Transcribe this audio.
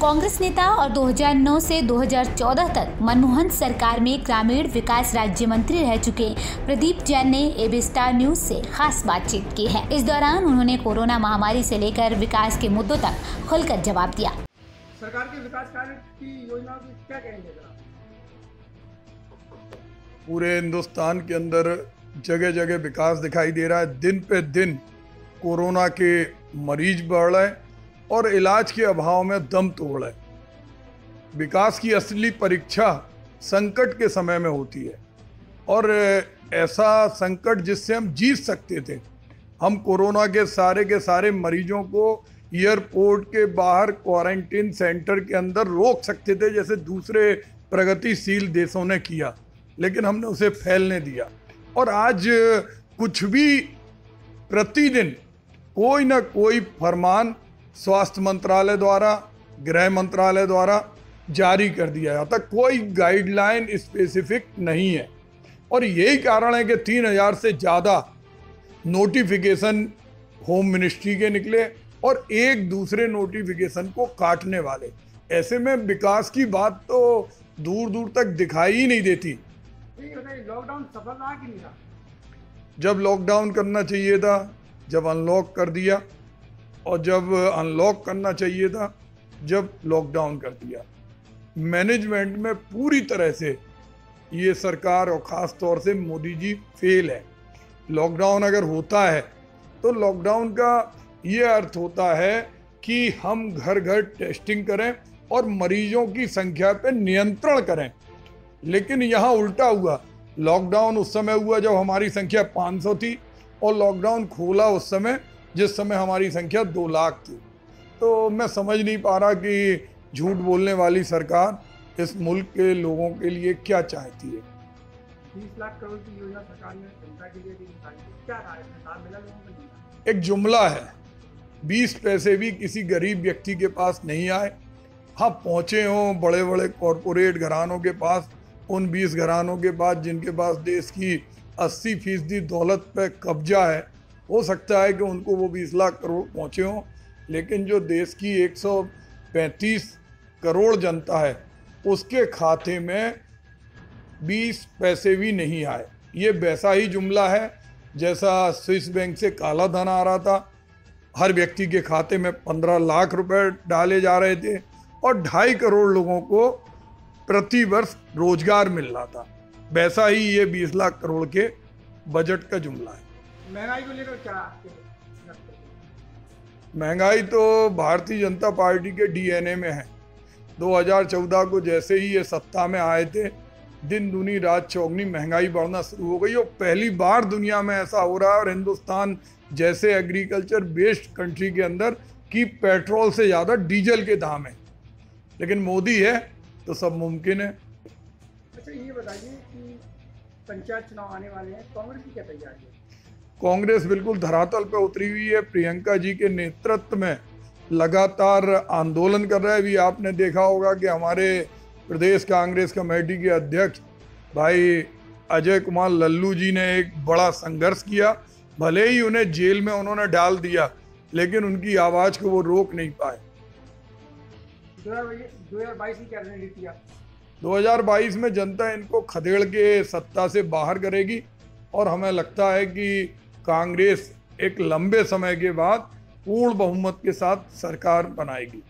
कांग्रेस नेता और 2009 से 2014 तक मनमोहन सरकार में ग्रामीण विकास राज्य मंत्री रह चुके प्रदीप जैन ने एबी स्टार न्यूज से खास बातचीत की है। इस दौरान उन्होंने कोरोना महामारी से लेकर विकास के मुद्दों तक खुलकर जवाब दिया। सरकार के विकास कार्य की योजनाओं की क्या कहेंगे जरा? पूरे हिंदुस्तान के अंदर जगह जगह विकास दिखाई दे रहा है। दिन पे दिन कोरोना के मरीज बढ़ रहे हैं और इलाज के अभाव में दम तोड़ रहे हैं। विकास की असली परीक्षा संकट के समय में होती है और ऐसा संकट जिससे हम जीत सकते थे। हम कोरोना के सारे मरीजों को एयरपोर्ट के बाहर क्वारंटीन सेंटर के अंदर रोक सकते थे, जैसे दूसरे प्रगतिशील देशों ने किया, लेकिन हमने उसे फैलने दिया। और आज कुछ भी प्रतिदिन कोई ना कोई फरमान स्वास्थ्य मंत्रालय द्वारा, गृह मंत्रालय द्वारा जारी कर दिया जाता, कोई गाइडलाइन स्पेसिफिक नहीं है। और यही कारण है कि 3000 से ज़्यादा नोटिफिकेशन होम मिनिस्ट्री के निकले और एक दूसरे नोटिफिकेशन को काटने वाले। ऐसे में विकास की बात तो दूर दूर तक दिखाई ही नहीं देती। लॉकडाउन सफल रहा कि नहीं रहा? जब लॉकडाउन करना चाहिए था, जब अनलॉक कर दिया, और जब अनलॉक करना चाहिए था, जब लॉकडाउन कर दिया। मैनेजमेंट में पूरी तरह से ये सरकार और ख़ास तौर से मोदी जी फेल है। लॉकडाउन अगर होता है तो लॉकडाउन का ये अर्थ होता है कि हम घर घर टेस्टिंग करें और मरीजों की संख्या पे नियंत्रण करें। लेकिन यहाँ उल्टा हुआ। लॉकडाउन उस समय हुआ जब हमारी संख्या 500 थी और लॉकडाउन खोला उस समय जिस समय हमारी संख्या 2 लाख थी। तो मैं समझ नहीं पा रहा कि झूठ बोलने वाली सरकार इस मुल्क के लोगों के लिए क्या चाहती है। 20 लाख करोड़ की योजना सरकार ने जनता के लिए दी, क्या राय है? लाभ मिला लोगों को नहीं? एक जुमला है, 20 पैसे भी किसी गरीब व्यक्ति के पास नहीं आए। हाँ, पहुँचे हों बड़े बड़े कॉरपोरेट घरानों के पास, उन 20 घरानों के पास जिनके पास देश की 80% दौलत पे कब्जा है, हो सकता है कि उनको वो 20 लाख करोड़ पहुँचे हों। लेकिन जो देश की 135 करोड़ जनता है उसके खाते में 20 पैसे भी नहीं आए। ये वैसा ही जुमला है जैसा स्विस बैंक से काला धन आ रहा था, हर व्यक्ति के खाते में 15 लाख रुपए डाले जा रहे थे और 2.5 करोड़ लोगों को प्रति वर्ष रोजगार मिल रहा था। वैसा ही ये 20 लाख करोड़ के बजट का जुमला है। महंगाई को लेकर क्या? महंगाई तो भारतीय जनता पार्टी के डीएनए में है। 2014 को जैसे ही ये सत्ता में आए थे, दिन दूनी रात चौगनी महंगाई बढ़ना शुरू हो गई और पहली बार दुनिया में ऐसा हो रहा है और हिंदुस्तान जैसे एग्रीकल्चर बेस्ड कंट्री के अंदर कि पेट्रोल से ज़्यादा डीजल के दाम है। लेकिन मोदी है तो सब मुमकिन है। अच्छा, ये बताइए कि पंचायत चुनाव आने वाले हैं, कांग्रेस की क्या तैयारी है? कांग्रेस बिल्कुल धरातल पर उतरी हुई है। प्रियंका जी के नेतृत्व में लगातार आंदोलन कर रहा है। अभी आपने देखा होगा कि हमारे प्रदेश कांग्रेस कमेटी के अध्यक्ष भाई अजय कुमार लल्लू जी ने एक बड़ा संघर्ष किया। भले ही उन्हें जेल में उन्होंने डाल दिया, लेकिन उनकी आवाज़ को वो रोक नहीं पाए। 2022 की क्या रणनीति है? 2022 में जनता इनको खदेड़ के सत्ता से बाहर करेगी और हमें लगता है कि कांग्रेस एक लंबे समय के बाद पूर्ण बहुमत के साथ सरकार बनाएगी।